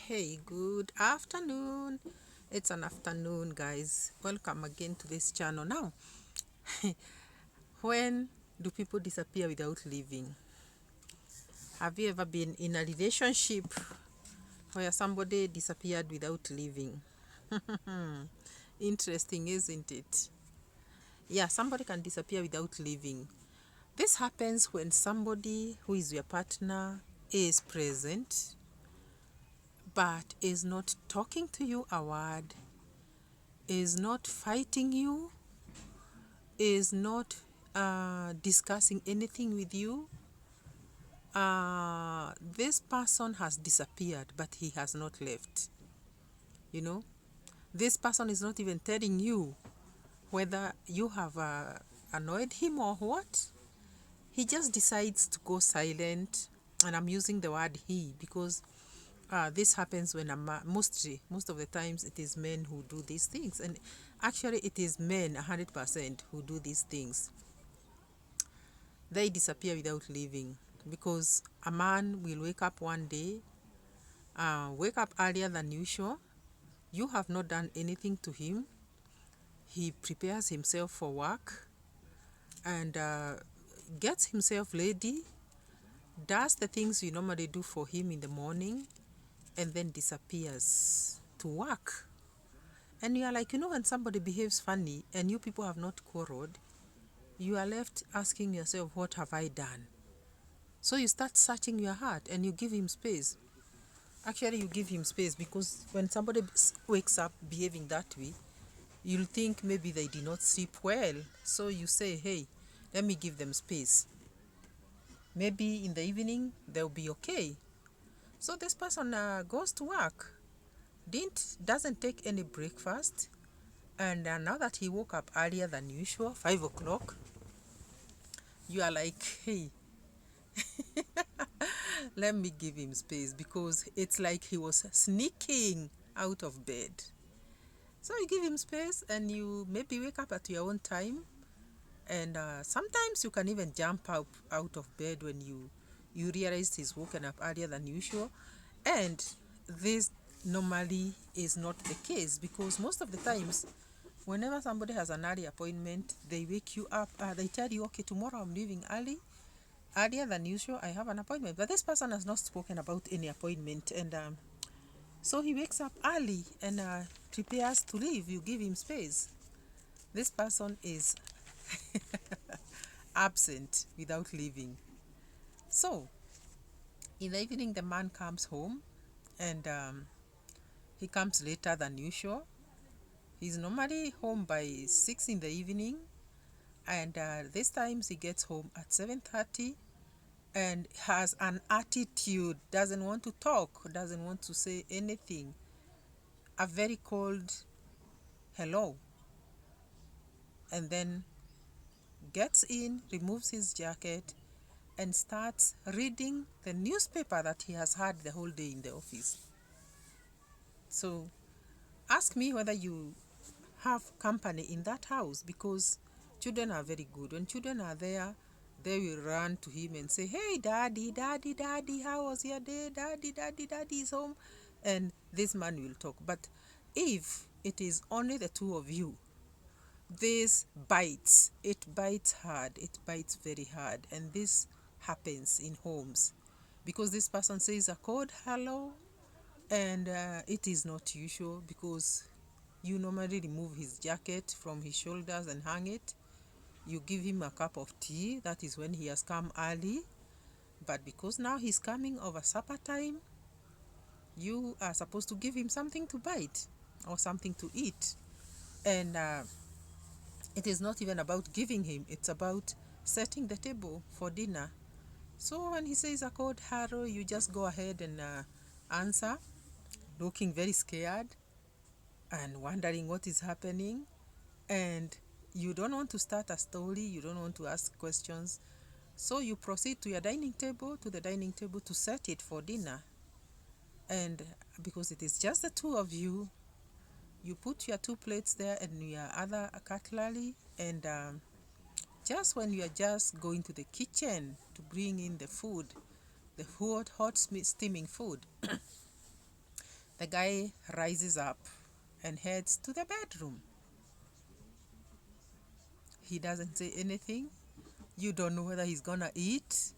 Hey, good afternoon. It's an afternoon, guys. Welcome again to this channel. Now, when do people disappear without leaving? Have you ever been in a relationship where somebody disappeared without leaving? Interesting, isn't it? Yeah, somebody can disappear without leaving. This happens when somebody who is your partner is present but is not talking to you a word, is not fighting you, is not discussing anything with you. This person has disappeared, but he has not left. You know, this person is not even telling you whether you have annoyed him or what. He just decides to go silent, and I'm using the word he because this happens when most of the times it is men who do these things, and actually it is men 100% who do these things. They disappear without leaving because a man will wake up one day, wake up earlier than usual. You have not done anything to him. He prepares himself for work and gets himself ready, does the things you normally do for him in the morning, and then disappears to work. And you are like, when somebody behaves funny and you people have not quarreled, you are left asking yourself, what have I done? So you start searching your heart and you give him space. Actually, you give him space because when somebody wakes up behaving that way, you'll think maybe they did not sleep well. So you say, hey, let me give them space. Maybe in the evening they'll be okay. So this person goes to work, doesn't take any breakfast, and now that he woke up earlier than usual, 5 o'clock, you are like, hey, let me give him space because it's like he was sneaking out of bed. So you give him space and you maybe wake up at your own time. And sometimes you can even jump out of bed when you realize he's woken up earlier than usual. And this normally is not the case because most of the times, whenever somebody has an early appointment, they wake you up. They tell you, okay, tomorrow I'm leaving earlier than usual. I have an appointment. But this person has not spoken about any appointment. And so he wakes up early and prepares to leave. You give him space. This person is absent without leaving. So, in the evening, the man comes home and he comes later than usual. He's normally home by 6 in the evening, and this times he gets home at 7:30 and has an attitude, doesn't want to talk, doesn't want to say anything. A very cold hello. And then gets in, removes his jacket, and starts reading the newspaper that he has had the whole day in the office. So ask me whether you have company in that house because children are very good. When children are there, they will run to him and say, hey, daddy, daddy, daddy, how was your day? Daddy, daddy, daddy is home. And this man will talk. But if it is only the two of you, this bites. It bites hard. It bites very hard. And this happens in homes because this person says a code hello, and it is not usual because you normally remove his jacket from his shoulders and hang it. You give him a cup of tea. That is when he has come early. But because now he's coming over supper time, you are supposed to give him something to bite or something to eat. And it is not even about giving him, it's about setting the table for dinner. So when he says a code hello, you just go ahead and answer, looking very scared and wondering what is happening. And you don't want to start a story, you don't want to ask questions. So you proceed to the dining table to set it for dinner. And because it is just the two of you, you put your two plates there and your other cutlery. And just when you are just going to the kitchen to bring in the food, the hot steaming food. The guy rises up and heads to the bedroom. He doesn't say anything. You don't know whether he's gonna eat.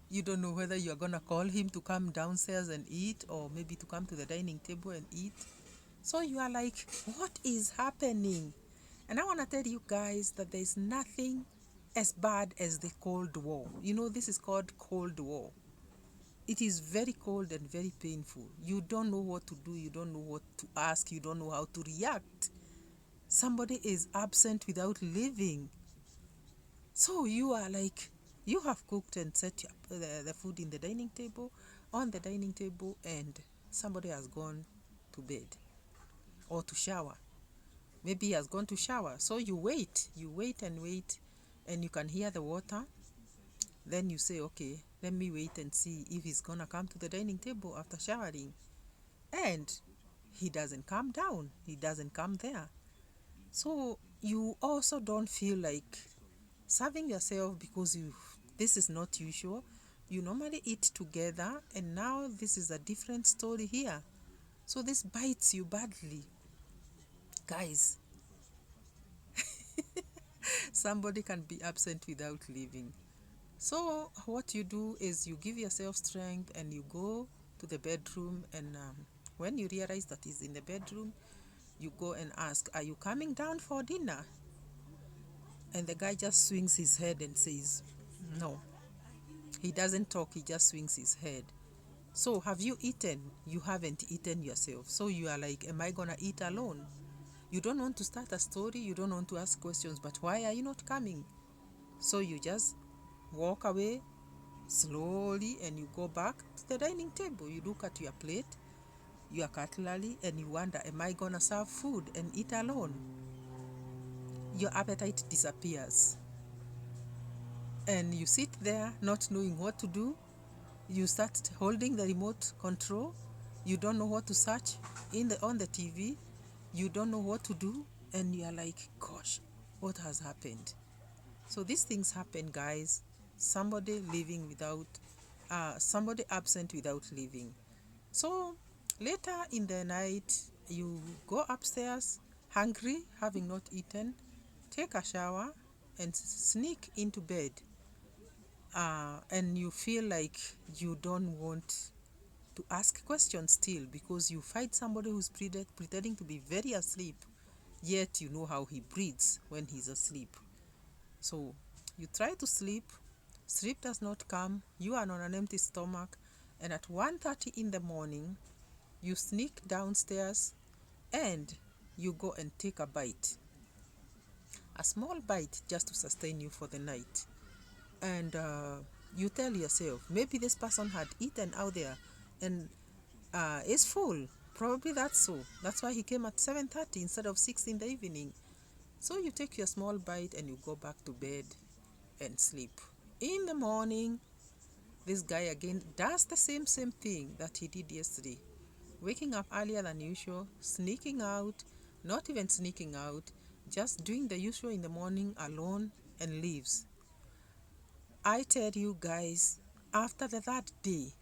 You don't know whether you're gonna call him to come downstairs and eat, or maybe to come to the dining table and eat. So you are like, what is happening? And I want to tell you guys that there's nothing as bad as the Cold War. You know, this is called Cold War. It is very cold and very painful. You don't know what to do. You don't know what to ask. You don't know how to react. Somebody is absent without leaving. So you are like, you have cooked and set the food in the dining table, on the dining table, and somebody has gone to bed or to shower. Maybe he has gone to shower. So you wait and wait, and you can hear the water. Then you say, okay, let me wait and see if he's gonna come to the dining table after showering. And he doesn't come down. He doesn't come there. So you also don't feel like serving yourself, because this is not usual. You normally eat together, and now this is a different story here. So this bites you badly. Guys, somebody can be absent without leaving. So what you do is you give yourself strength and you go to the bedroom, and when you realize that he's in the bedroom, you go and ask, are you coming down for dinner? And the guy just swings his head and says, no. He doesn't talk, he just swings his head. So have you eaten? You haven't eaten yourself. So you are like, am I gonna eat alone? You don't want to start a story, you don't want to ask questions, but why are you not coming? So you just walk away slowly and you go back to the dining table. You look at your plate, your cutlery, and you wonder, am I gonna serve food and eat alone? Your appetite disappears. And you sit there not knowing what to do. You start holding the remote control. You don't know what to search on the TV. You don't know what to do, and you are like, gosh, what has happened? So these things happen, guys. Somebody leaving without, somebody absent without leaving. So later in the night, you go upstairs, hungry, having not eaten, take a shower, and sneak into bed. And you feel like you don't want to ask questions still, because you find somebody who's pretending to be very asleep, yet you know how he breathes when he's asleep. So you try to sleep, sleep does not come, you are on an empty stomach, and at 1:30 in the morning, you sneak downstairs and you go and take a bite. A small bite just to sustain you for the night. And you tell yourself, maybe this person had eaten out there and is full. Probably that's so. That's why he came at 7:30 instead of 6 in the evening. So you take your small bite and you go back to bed and sleep. In the morning, this guy again does the same thing that he did yesterday. Waking up earlier than usual, sneaking out, not even sneaking out, just doing the usual in the morning alone, and leaves. I tell you guys, after the third day,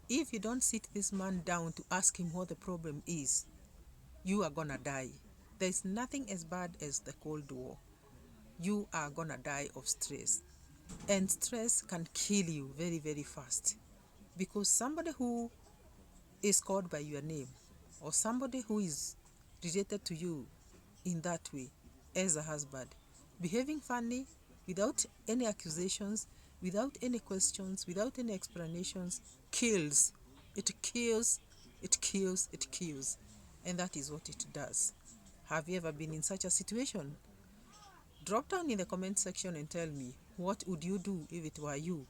if you don't sit this man down to ask him what the problem is, you are gonna die. There's nothing as bad as the Cold War. You are gonna die of stress. And stress can kill you very, very fast. Because somebody who is called by your name, or somebody who is related to you in that way, as a husband, behaving funny, without any accusations, without any questions, without any explanations, kills. It kills, it kills, it kills. And that is what it does. Have you ever been in such a situation? Drop down in the comment section and tell me, what would you do if it were you?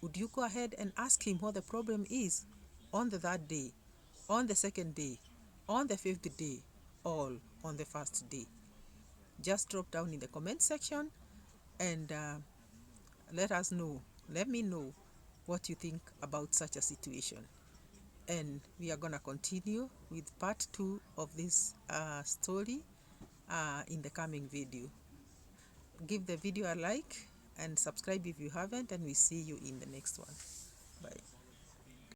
Would you go ahead and ask him what the problem is on the third day, on the second day, on the fifth day, all on the first day? Just drop down in the comment section and let me know what you think about such a situation. And we are gonna continue with part 2 of this story in the coming video. Give the video a like and subscribe if you haven't, and we see you in the next one. Bye.